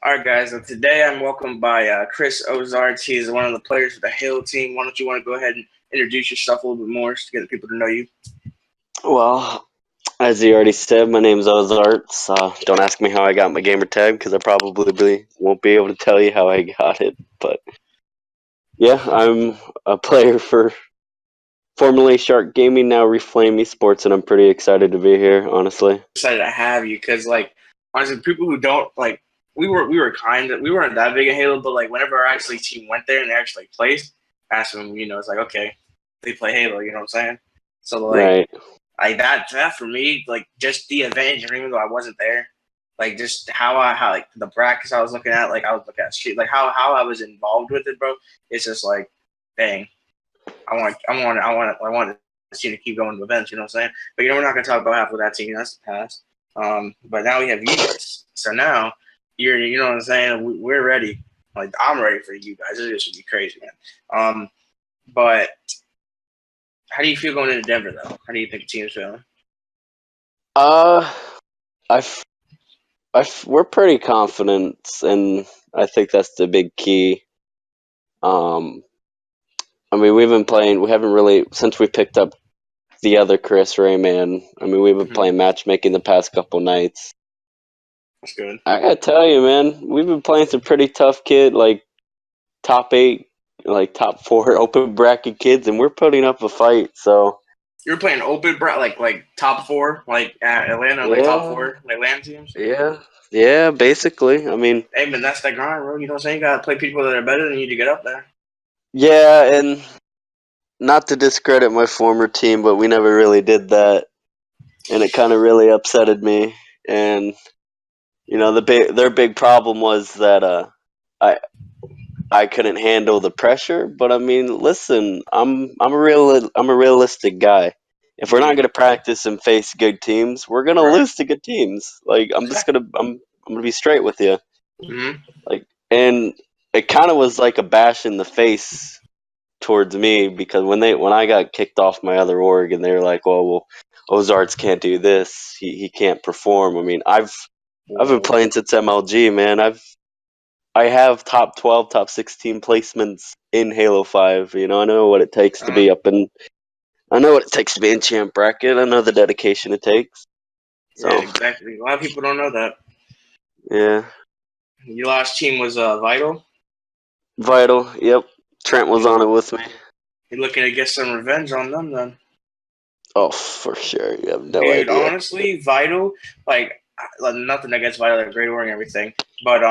All right, guys. And today I'm welcomed by Chris Ozarts. He's one of the players of the Halo team. Why don't you want to go ahead and introduce yourself a little bit more to get the people to know you? Well, as you already said, my name's ozarts. Don't ask me how I got my gamer tag because I probably won't be able to tell you how I got it. But yeah, I'm a player for formerly Shark Gaming, now Reflame Esports, and I'm pretty excited to be here, honestly. Excited to have you because, like, honestly, people who don't like, we weren't that big in Halo, but like, whenever our actually team went there and they actually placed, that's when it's like, okay, they play Halo. You know what I'm saying? So Right. like that for me, like just the advantage, even though I wasn't there, like just how like the brackets I was looking at, like I was looking at street, like how I was involved with it, bro. It's just like, dang, I want this team to keep going to events. You know what I'm saying? But we're not gonna talk about half of that team. That's the past. But now we have you guys. So now you know what I'm saying? We're ready. Like I'm ready for you guys. This should be crazy, man. But how do you feel going into Denver, though? How do you think the team's feeling? Uh, we're pretty confident, and I think that's the big key. Um, I mean, we've been playing. We haven't really since we picked up the other Chris Rayman. I mean, we've been Mm-hmm. playing matchmaking the past couple nights. That's good. I gotta tell you, man, we've been playing some pretty tough kid, like top eight, like top four open bracket kids, and we're putting up a fight. So You're playing open, bro, like top four, like at Atlanta, like top yeah, four, like land teams. yeah, yeah. Basically, I mean, Hey, man, that's that grind, bro. You know what I'm saying? You gotta play people that are better than you to get up there. yeah, and not to discredit my former team, but we never really did that, and it kind of really upsetted me. And their big problem was that I I couldn't handle the pressure. But I mean, listen, I'm a realistic guy. If we're not Mm-hmm. gonna practice and face good teams, we're gonna Right. lose to good teams. Like I'm gonna be straight with you. Mm-hmm. Like, and it kind of was like a bash in the face towards me because when I got kicked off my other org and they were like, well, Ozarts can't do this. He can't perform. I mean, I've been Whoa. playing since MLG, man. I have top 12, top 16 placements in Halo 5. I know what it takes to Uh, be up in. I know what it takes to be in champ bracket. I know the dedication it takes. yeah, So exactly. A lot of people don't know that. yeah, Your last team was Vital. vital. Yep, Trent was You on it with me. you're looking to get some revenge on them, then. Oh, for sure. You have no Dude, idea. honestly, Vital, nothing against Vital, they're great work and everything. But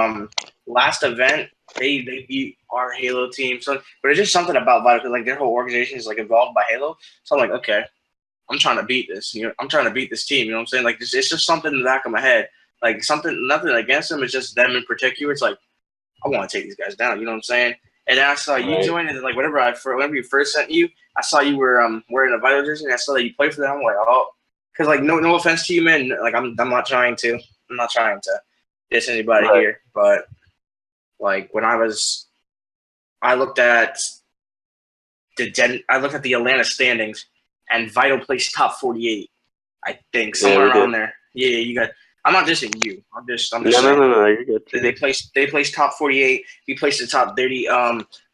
last event they beat our Halo team. So, but it's just something about Vital because like their whole organization is like involved by Halo. So I'm like, okay, I'm trying to beat this. I'm trying to beat this team. You know what I'm saying? Like, it's just something in the back of my head. Like something, nothing against them. It's just them in particular. It's like I want to take these guys down. You know what I'm saying? And then I saw you Right. join, and like whenever you first sent you, I saw you were wearing a Vital jersey, and I saw that you played for them. I'm like, oh, because like no offense to you, man. Like I'm not trying to. I'm not trying to diss anybody Right. here, but like when I looked at I looked at the Atlanta standings, and Vital placed top 48. I think Yeah, somewhere we around did. there. Yeah, you got. I'm not dissing you. I'm just No, no, saying. no, no. You're good. You're good. They placed top 48. We placed the top 30.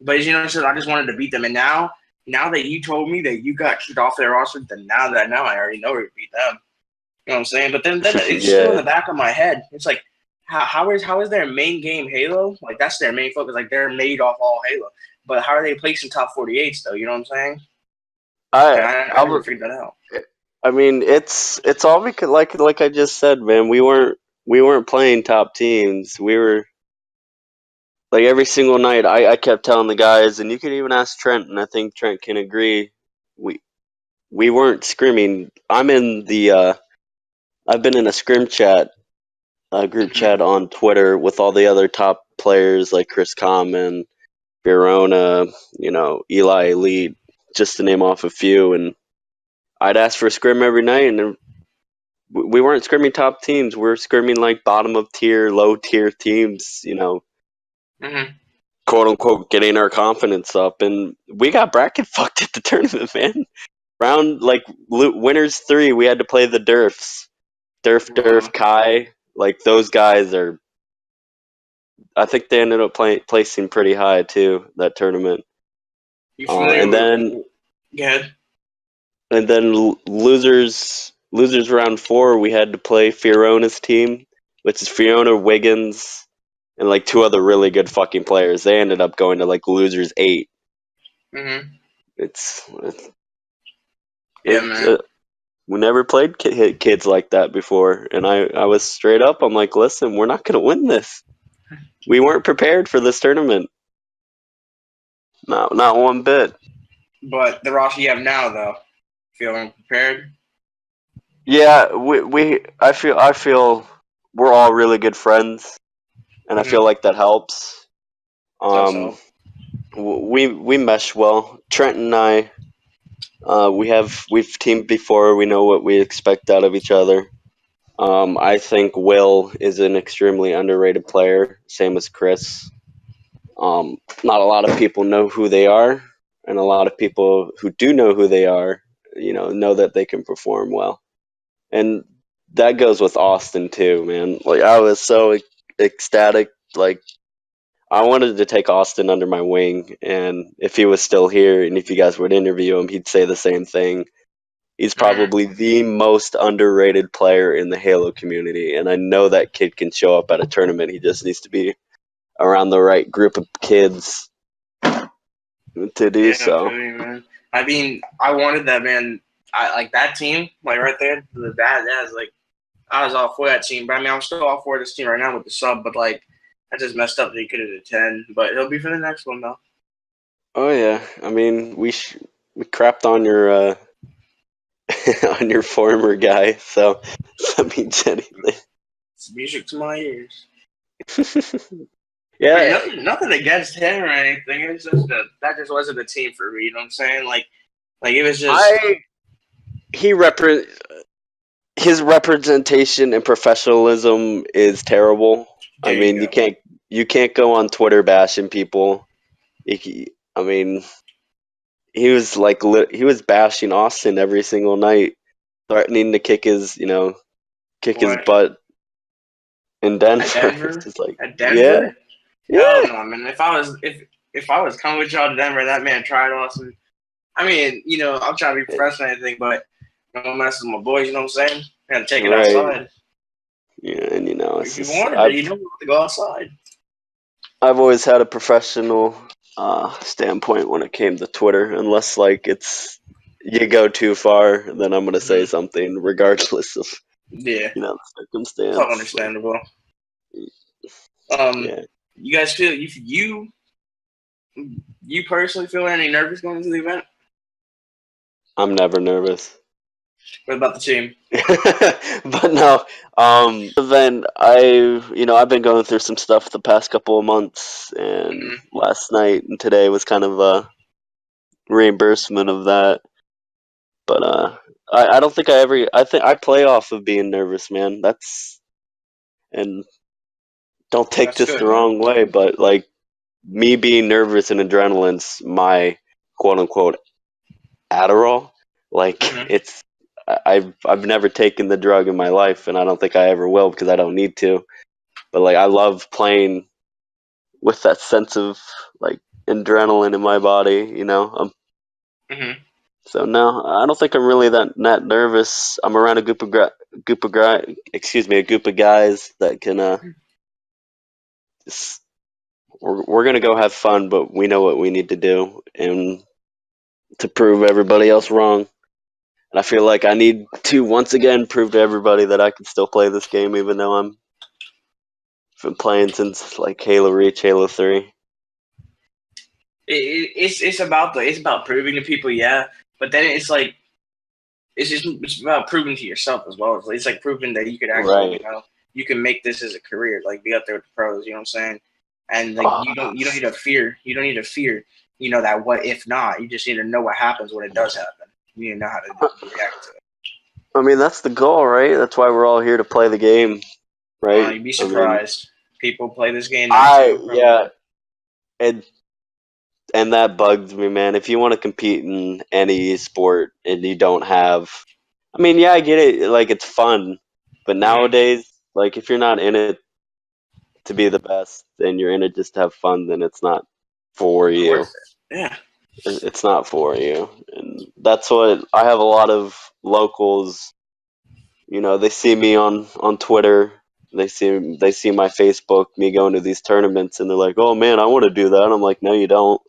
But you know, so I just wanted to beat them. And now that you told me that you got kicked off their roster, then now I already know we beat them. You know what I'm saying? But then it's still in Yeah. the back of my head. It's like how is their main game Halo? Like that's their main focus. Like they're made off all Halo. But how are they placing top 48s though? You know what I'm saying? I And I I never was. figured that out. I mean, it's all because like I just said, man. We weren't playing top teams. We were like every single night. I kept telling the guys, and you can even ask Trent, and I think Trent can agree. We we weren't screaming. I've been in a scrim chat, a group Mm-hmm. chat on Twitter with all the other top players like Chris Common, Verona, Eli Elite, just to name off a few. And I'd ask for a scrim every night, and we weren't scrimming top teams. We're scrimming like bottom of tier, low tier teams. Mm-hmm. Quote unquote, getting our confidence up, and we got bracket fucked at the tournament, man. Round like winners three, we had to play the Durfs, Durf, Wow. Kai. Like those guys are I think they ended up placing pretty high too that tournament. You familiar And then with? Go ahead. losers round 4, we had to play Fiona's team, which is Fiona, Wiggins, and like 2 other really good fucking players. They ended up going to like losers 8. Mm-hmm. It's Yeah, man. we never played kids like that before, and I was straight up. I'm like, listen, we're not gonna win this. We weren't prepared for this tournament. Not one bit. But the roster you have now, though, feeling prepared? Yeah, I feel we're all really good friends, and I feel Mm-hmm. like that helps. So Um, so. we mesh well. Trent and I, we've teamed before. We know what we expect out of each other. I think Will is an extremely underrated player, same as Chris. Not a lot of people know who they are, and a lot of people who do know who they are, know that they can perform well. And that goes with Austin too, man. Like I was so ecstatic. Like I wanted to take Austin under my wing, and if he was still here, and if you guys would interview him, he'd say the same thing. He's Mm-hmm. probably the most underrated player in the Halo community, and I know that kid can show up at a tournament. He just needs to be around the right group of kids to do Yeah, I so. feel you, man. I mean, I wanted that, man. I like that team, like right there. That is like I was all for that team, but I mean, I'm still all for this team right now with the sub. But like, I just messed up that he could have did 10. But he'll be for the next one though. Oh yeah, I mean we crapped on your on your former guy, so that means anything. It's music to my ears. I mean, Yeah, nothing against him or anything. It's just that just wasn't a team for me. You know what I'm saying? Like it was just. I he repre- his representation and professionalism is terrible. I There you mean, go. you can't go on Twitter bashing people. I mean, he was like he was bashing Austin every single night, threatening to kick his What butt in at Denver. It's Denver? just like, At yeah, Denver? Hell yeah, no, man. If I was coming with y'all to Denver, that man tried Austin. I mean, I'm trying to be professional and anything, but no mess with my boys. You know what I'm saying? I had to take it right. outside. Yeah, and it's If you just wanted it, you have to go outside. I've always had a professional standpoint when it came to Twitter, unless like it's you go too far, then I'm gonna say Mm-hmm. something regardless of Yeah, the it's all circumstance. Like, understandable. Um, yeah, you guys feel you personally feel any nervous going into the event? I'm never nervous. What about the team? But no, event I've been going through some stuff the past couple of months, and Mm-hmm. last night and today was kind of a reimbursement of that. But I don't think I think I play off of being nervous, man. And don't take That's this the good, man. wrong way, but like me being nervous and adrenaline's my quote unquote Adderall. Like Mm-hmm. I've never taken the drug in my life, and I don't think I ever will because I don't need to. But like I love playing with that sense of like adrenaline in my body. Mm-hmm. So no, I don't think I'm really that nervous. I'm around a group of guys that can just we're gonna go have fun, but we know what we need to do and to prove everybody else wrong. And I feel like I need to once again prove to everybody that I can still play this game, even though I'm been playing since like Halo Reach, Halo 3. It's about proving to people, yeah. But then it's like it's about proving to yourself as well. It's like proving that you could actually, Right. you can make this as a career, like be out there with the pros. You know what I'm saying? And like Oh, you don't need to fear. You don't need to fear. That what if not. You just need to know what happens when it does happen. You need to know how to react to it. I mean, that's the goal, right? That's why we're all here to play the game, right? You'd be I mean, surprised. People play this game now too, probably. yeah, and that bugs me, man. If you want to compete in any sport and you don't have, I mean, yeah, I get it. Like it's fun, but Mm-hmm. nowadays, like if you're not in it to be the best and you're in it just to have fun, then it's not for It's not you. worth it. Yeah. It's not for you. And that's what I have a lot of locals, they see me on Twitter, they see my Facebook, me going to these tournaments, and they're like, "Oh man, I want to do that." I'm like, "No, you don't."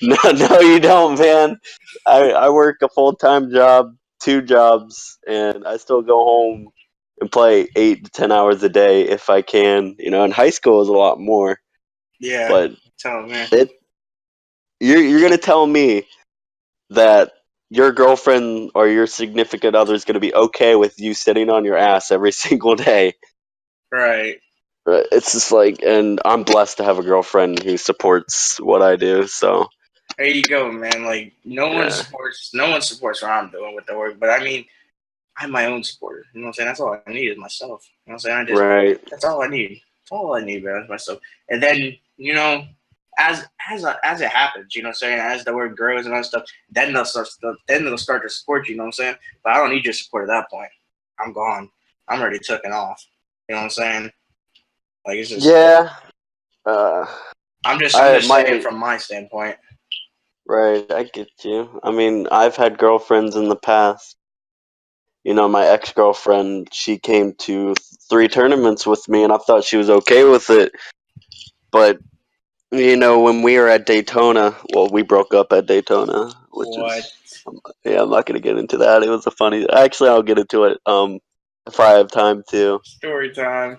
No, you don't, man. I work a full-time job, 2 jobs, and I still go home and play 8 to 10 hours a day if I can. In high school is a lot more, Yeah. but Tell me. it you're gonna tell me that your girlfriend or your significant other is gonna be okay with you sitting on your ass every single day. Right. Right? It's just like, and I'm blessed to have a girlfriend who supports what I do. So There you go, man. Like yeah, no one supports what I'm doing with the work. But I mean, I'm my own supporter. You know what I'm saying? That's all I need is myself. You know what I'm saying? right. That's all I need. That's all I need, man, is myself. And then, as it happens, you know what I'm saying, as the word grows and all that stuff, then they'll start to support you, you know what I'm saying? But I don't need your support at that point. I'm gone. I'm already taken off. You know what I'm saying? Like it's just Yeah. Uh, I'm just I saying my from my standpoint. right. I get you. I mean, I've had girlfriends in the past. My ex-girlfriend, she came to 3 tournaments with me, and I thought she was okay with it. But when we were at Daytona, well, we broke up at Daytona, which What? is, yeah, I'm not gonna get into that. It was a funny. Actually, I'll get into it. If I have time to. Story time.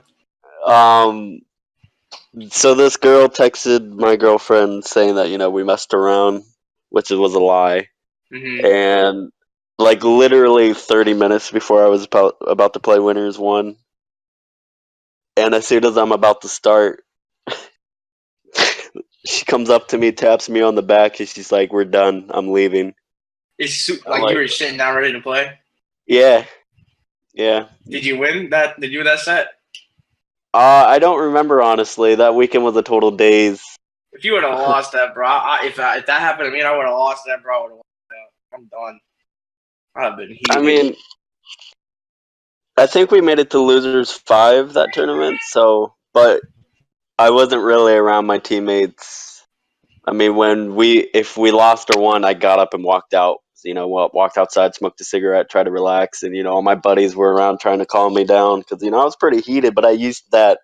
Um, so this girl texted my girlfriend saying that we messed around, which was a lie, Mm-hmm. and like literally 30 minutes before I was about to play winners one, and as soon as I'm about to start, she comes up to me, taps me on the back, and she's like, "We're done. I'm leaving." I'm Like you like, were sitting down ready to play. "Yeah, yeah." Did you win that? Did you win that set? I don't remember honestly. That weekend was a total daze. If you would have lost that, bro, if that happened to me, and I would have lost that, bro. I would have walked out. I'm done. I'd have been I heated. mean, I think we made it to losers 5 that tournament. So, but I wasn't really around my teammates. I mean, if we lost or won, I got up and walked out. Walked outside, smoked a cigarette, tried to relax, and all my buddies were around trying to calm me down because I was pretty heated. But I used that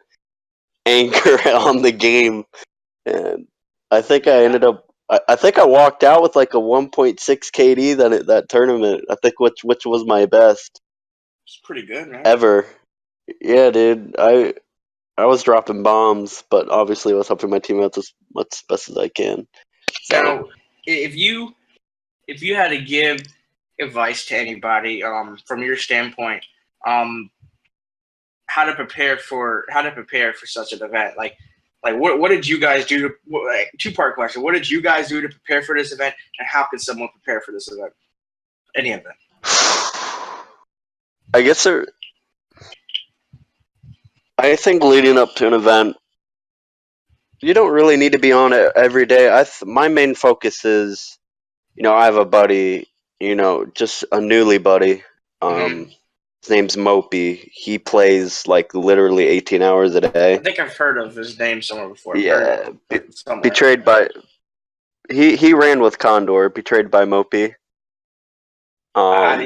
anger on the game, and I think I ended up. I think I walked out with like a 1.6 KD that tournament. I think which was my best It's pretty good, man. ever. Yeah, dude. I was dropping bombs, but obviously I was helping my teammates as much best as I can. So Now, if you had to give advice to anybody, from your standpoint, um, how to prepare for such an event, like what did you guys do? Two-part question: what did you guys do to prepare for this event, and how could someone prepare for this event? Any event? I guess I think leading up to an event, you don't really need to be on it every day. My main focus is, I have a buddy, just a newly buddy. Mm-hmm. His name's Mopey. He plays like literally 18 hours a I day. think I've heard of his name somewhere before. I've heard Yeah, of it somewhere. betrayed by he ran with Condor, betrayed by Mopey.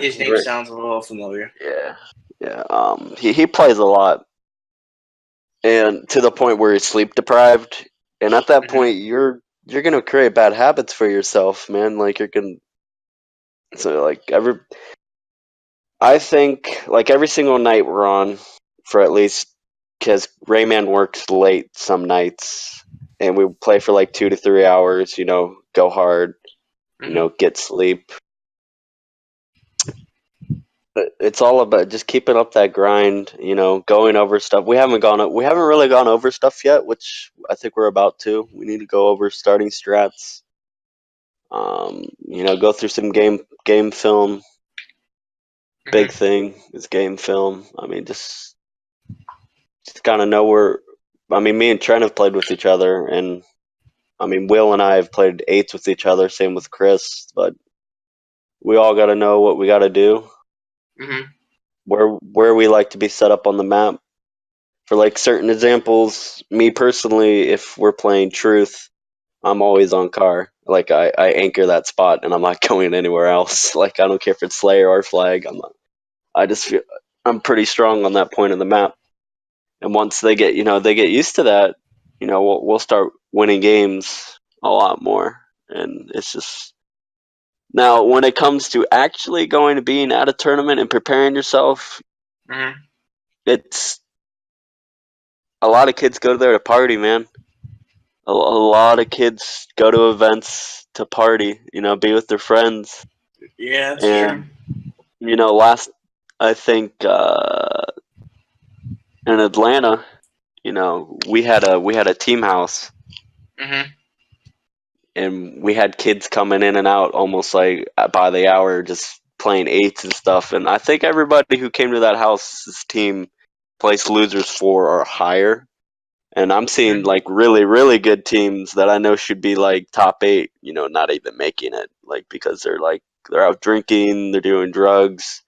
His name sounds a little familiar. Yeah, yeah. He plays a lot, and to the point where he's sleep deprived. And at that Mm-hmm. point, you're gonna create bad habits for yourself, man. Like you're gonna so like I think like every single night we're on for at least because Rayman works late some nights, and we play for like 2 to 3 hours. Go hard. Mm-hmm. Get sleep. It's all about just keeping up that grind, going over stuff. We haven't really gone over stuff yet, which I think we're about to. We need to go over starting strats. Go through some game film. Big Mm-hmm. thing is game film. I mean, just kind of know where. I mean, me and Trent have played with each other, and I mean, Will and I have played eights with each other. Same with Chris, but we all got to know what we got to do, Mm-hmm. where we like to be set up on the map. for like certain examples, me personally, if we're playing truth, I'm always on car. Like I anchor that spot and I'm not going anywhere else. Like I don't care if it's Slayer or Flag. I just feel I'm pretty strong on that point of the map. And once they get used to that, we'll start winning games a lot more. And it's just now when it comes to actually going to being at a tournament and preparing yourself, Mm-hmm. it's a lot of kids go there to party, man. A lot of kids go to events to party, be with their friends. Yeah, that's true. And last I think in Atlanta, we had a team house, Mm-hmm. and we had kids coming in and out almost like by the hour, just playing eights and stuff. And I think everybody who came to that house's team placed losers 4 or higher. And I'm seeing Mm-hmm. like really, really good teams that I know should be like top 8, not even making it, like because they're out drinking, they're doing drugs.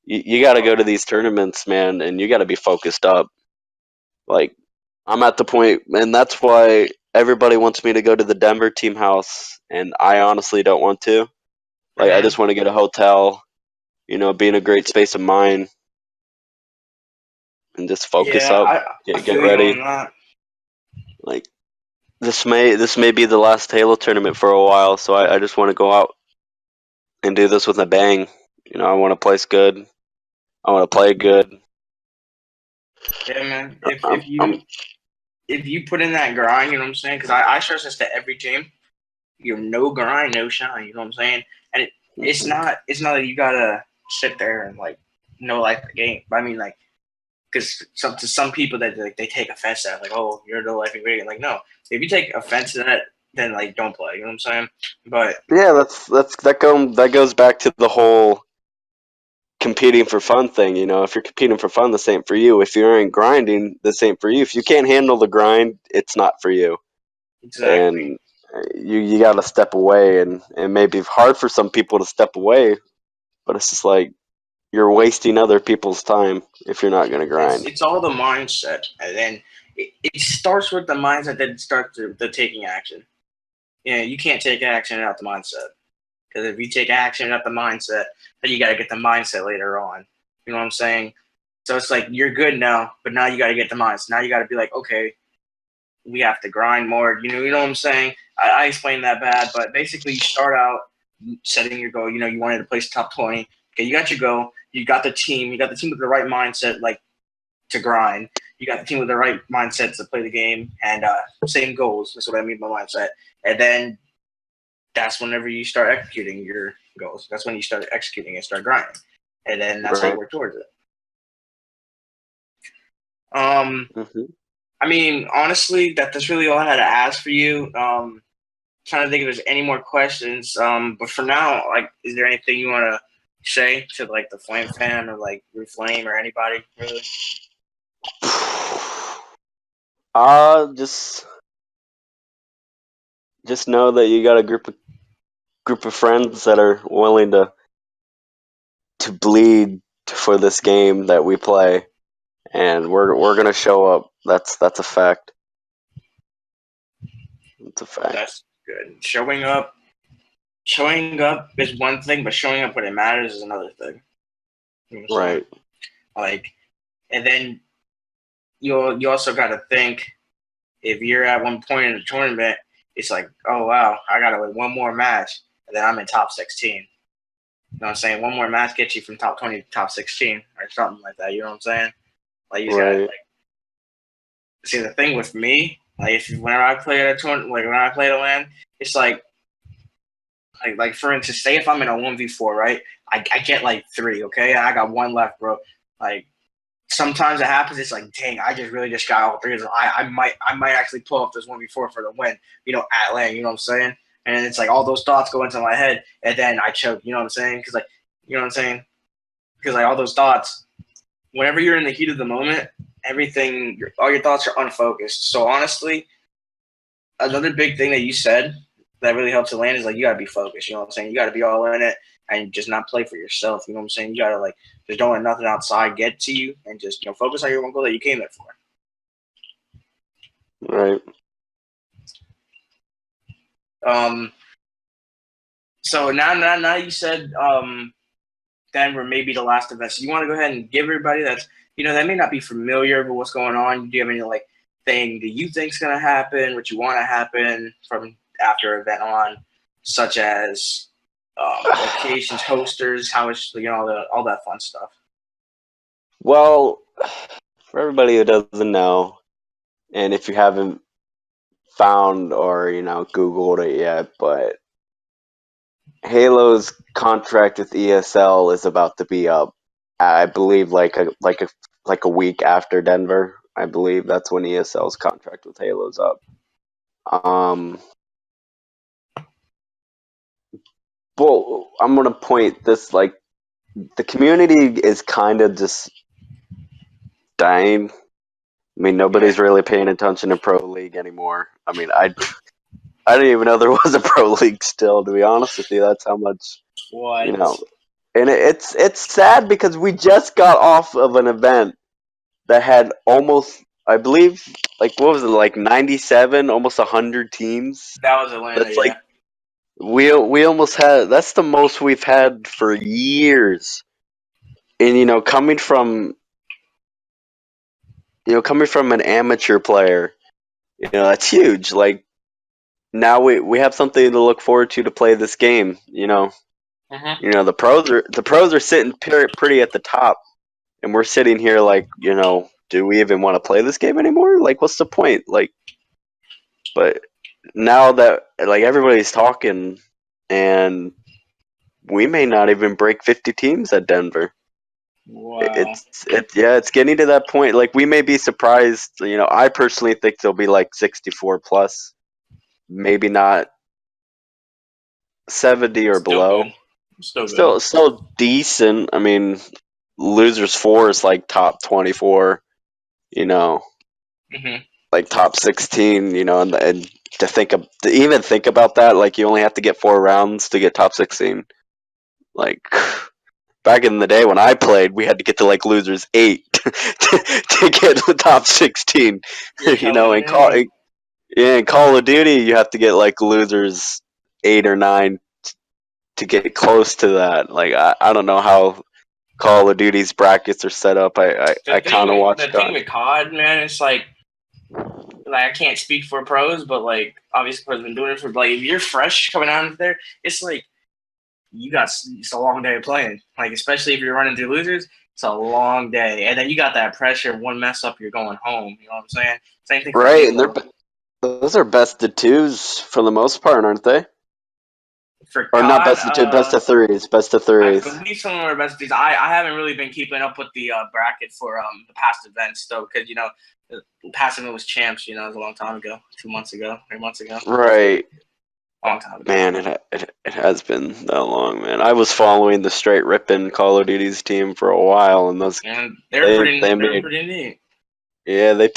You got to go to these tournaments, man, and you got to be focused up. Like I'm at the point, and that's why everybody wants me to go to the Denver team house, and I honestly don't want to. Like I Mm-hmm. just want to get a hotel, be in a great space of mind, and just focus Yeah, up, I get feel you on ready. that. Like this may be the last Halo tournament for a while, so I just want to go out and do this with a bang. I want to place good. I want to play good. Yeah, man. If I'm, if I'm, you if you put in that grind, you know what I'm saying? Because I stress this to every team. No grind, no shine. You know what I'm saying? And it's not that you gotta sit there and like no like the game. But I mean like because to some people that like they take offense to that, like, oh, you're no life ingredient. Like, no, if you take offense to that, then like don't play. You know what I'm saying? But yeah, that goes back to the whole competing for fun thing. If you're competing for fun, this ain't for you. If you aren't grinding, this ain't for you. If you can't handle the grind, it's not for you. exactly, And you got to step away, and it may be hard for some people to step away, but it's just like you're wasting other people's time if you're not going to it's grind. it's all the mindset, and then it starts with the mindset. Then it starts the taking action. You can't take action without the mindset. Because if you take action without the mindset, then you got to get the mindset later on. You know what I'm saying? So it's like you're good now, but now you got to get the mindset. Now you got to be like, okay, we have to grind more. You know what I'm saying? I explained that bad, but basically you start out setting your goal. You wanted to place top 20. Okay, you got your goal. You got the team. You got the team with the right mindset, like to grind. You got the team with the right mindset to play the game and same goals. That's what I mean by mindset. And then that's whenever you start executing your goals. That's when you start executing and start grinding. And then that's how you Right. work towards it. Hmm. I mean, honestly, that's really all I had to ask for you. Trying to think if there's any more questions. But for now, like, is there anything you want to say to like the Flame fan or like your Flame or anybody really? Just know that you got a group of friends that are willing to bleed for this game that we play, and we're gonna show up. That's a fact. It's a fact. That's good. Showing up is one thing, but showing up when it matters is another thing. You know what I'm saying? Right. Like, and then you also got to think if you're at one point in the tournament, it's like, oh wow, I gotta win one more match, and then I'm in top 16. You know what I'm saying? One more match gets you from top 20 to top 16 or something like that. You know what I'm saying? Like you just gotta Right. like see the thing with me. Like whenever I play at a tournament, like when I play the land, it's like for instance, say if I'm in a 1v4, right? I get like 3, okay? I got 1 left, bro. Like sometimes it happens. It's like, dang, I just really just got all 3. I might actually pull off this 1v4 for the win. At lane. You know what I'm saying? And it's like all those thoughts go into my head, and then I choke. You know what I'm saying? Because you know what I'm saying? Because all those thoughts, whenever you're in the heat of the moment, all your thoughts are unfocused. So honestly, another big thing that you said that really helps to land is like you gotta be focused. You know what I'm saying? You gotta be all in it and just not play for yourself. You know what I'm saying? You gotta like just don't let nothing outside get to you and just focus on your one goal that you came there for. Right. So now you said Denver may be the last event. So you want to go ahead and give everybody that's that may not be familiar with what's going on. Do you have any thing that you think's gonna happen? What you want to happen from after event on, such as locations, hosters, how much all that fun stuff. Well, for everybody who doesn't know, and if you haven't found or Googled it yet, but Halo's contract with ESL is about to be up. I believe like a week after Denver. I believe that's when ESL's contract with Halo's up. Well, I'm gonna point this the community is kind of just dying. I mean, nobody's really paying attention to Pro League anymore. I mean, I didn't even know there was a Pro League still. To be honest with you, that's how much What? And it's sad because we just got off of an event that had almost, I believe, what was it, 97, almost 100 teams. That was Atlanta. That's we almost had. That's the most we've had for years. And coming from an amateur player, that's huge. Now we have something to look forward to play this game. The pros are sitting pretty at the top, and we're sitting here do we even want to play this game anymore? What's the point? But now that everybody's talking, and we may not even break 50 teams at Denver. Wow. It's getting to that point. We may be surprised. I personally think there'll be 64 plus, maybe not 70 or below. Still decent. I mean, losers 4 is top 24. Top 16. And to even think about that, you only have to get 4 rounds to get top 16. Back in the day when I played, we had to get to losers 8 to get to the top 16. In Call of Duty, you have to get losers 8 or 9 to get close to that. I don't know how Call of Duty's brackets are set up. I kind of watched the thing with COD, man. It's I can't speak for pros, but obviously pros have been doing it for if you're fresh coming out of there, it's it's a long day of playing. Especially if you're running through losers, it's a long day, and then you got that pressure. One mess up, you're going home. You know what I'm saying? Same thing. Right, and those are best of 2s for the most part, aren't they? For or COD, not best of 2, best of 3s, best of 3s. I believe some of them are best of 3s. I haven't really been keeping up with the bracket for the past events though, because the past event was champs. It was a long time ago, 2 months ago, 3 months ago. Right. A long time ago. Man, it has been that long, man. I was following the straight ripping Call of Duty's team for a while, and they're pretty neat. Yeah, I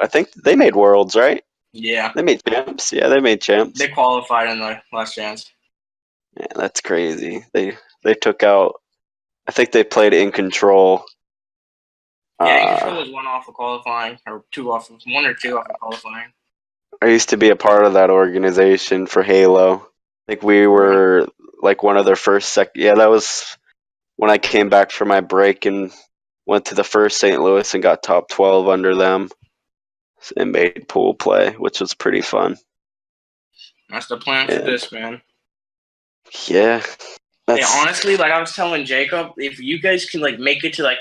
think they made Worlds, right? Yeah. They made champs. Yeah, they made champs. They qualified in the last chance. Yeah, that's crazy. They took out. I think they played In Control. Yeah, In Control was 1 off of qualifying, or 2 off of 1 or 2 off of qualifying. I used to be a part of that organization for Halo. We were one of their first Yeah, that was when I came back from my break and went to the first St. Louis and got top 12 under them and made pool play, which was pretty fun. That's the plan for this, man. Yeah. Honestly, I was telling Jacob, if you guys can make it to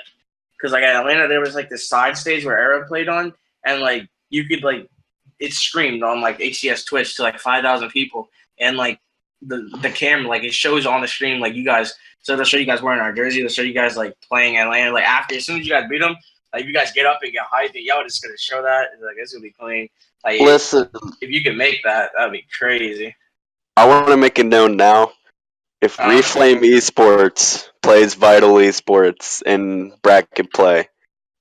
because at Atlanta there was this side stage where Era played on, and you could it streamed on HCS Twitch to 5,000 people, and the camera it shows on the stream you guys. So they'll show you guys wearing our jersey. They'll show you guys playing Atlanta. After, as soon as you guys beat them, you guys get up and get hyped. Y'all just gonna show that. It's gonna be clean. Listen, if you can make that, that'd be crazy. I want to make it known now. If Reflame Esports plays Vital Esports in bracket play,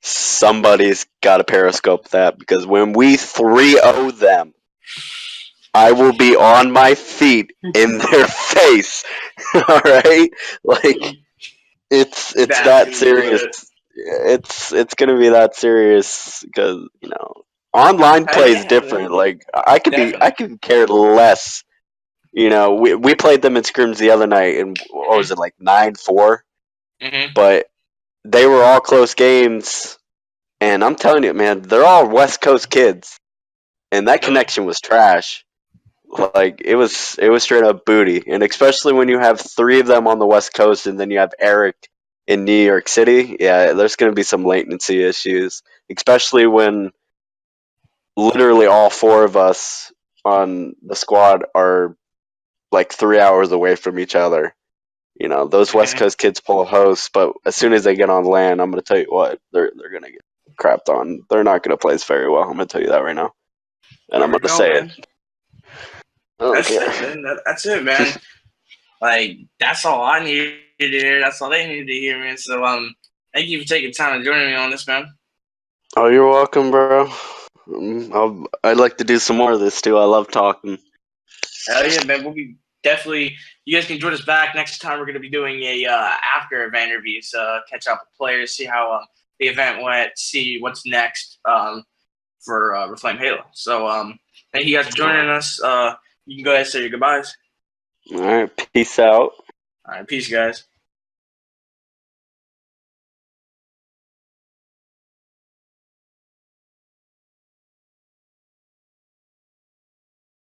somebody's got to periscope that, because when we 3-0 them, I will be on my feet in their face. All right, it's that serious. It's gonna be that serious because online Hell play is yeah, different. Like I definitely. could care less. You know, we played them in scrims the other night, and what was it, like 9-4? Mm-hmm. But they were all close games, and I'm telling you, man, they're all West Coast kids, and that Really? connection was trash. Like it was straight up booty, and especially when you have three of them on the West Coast, and then you have Eric in New York City. Yeah, there's going to be some latency issues, especially when literally all four of us on the squad are like 3 hours away from each other. You know, those West Mm-hmm. Coast kids pull a host, but as soon as they get on land, I'm going to tell you what, they're going to get crapped on. They're not going to play us very well. I'm going to tell you that right now, and There I'm we going to go, say it. man. I don't That's care. it, man. That's it, man. Like that's all I needed to hear. That's all they needed to hear, man. So thank you for taking time to join me on this, man. Oh, you're welcome, bro. I'd like to do some more of this too. I love talking. Hell yeah, man. We'll be definitely. You guys can join us back next time. We're gonna be doing a after event interviews, catch up with players, see how the event went, see what's next for Reflame Halo. So thank you guys for joining us. You can go ahead and say your goodbyes. All right, peace out. All right, peace, guys.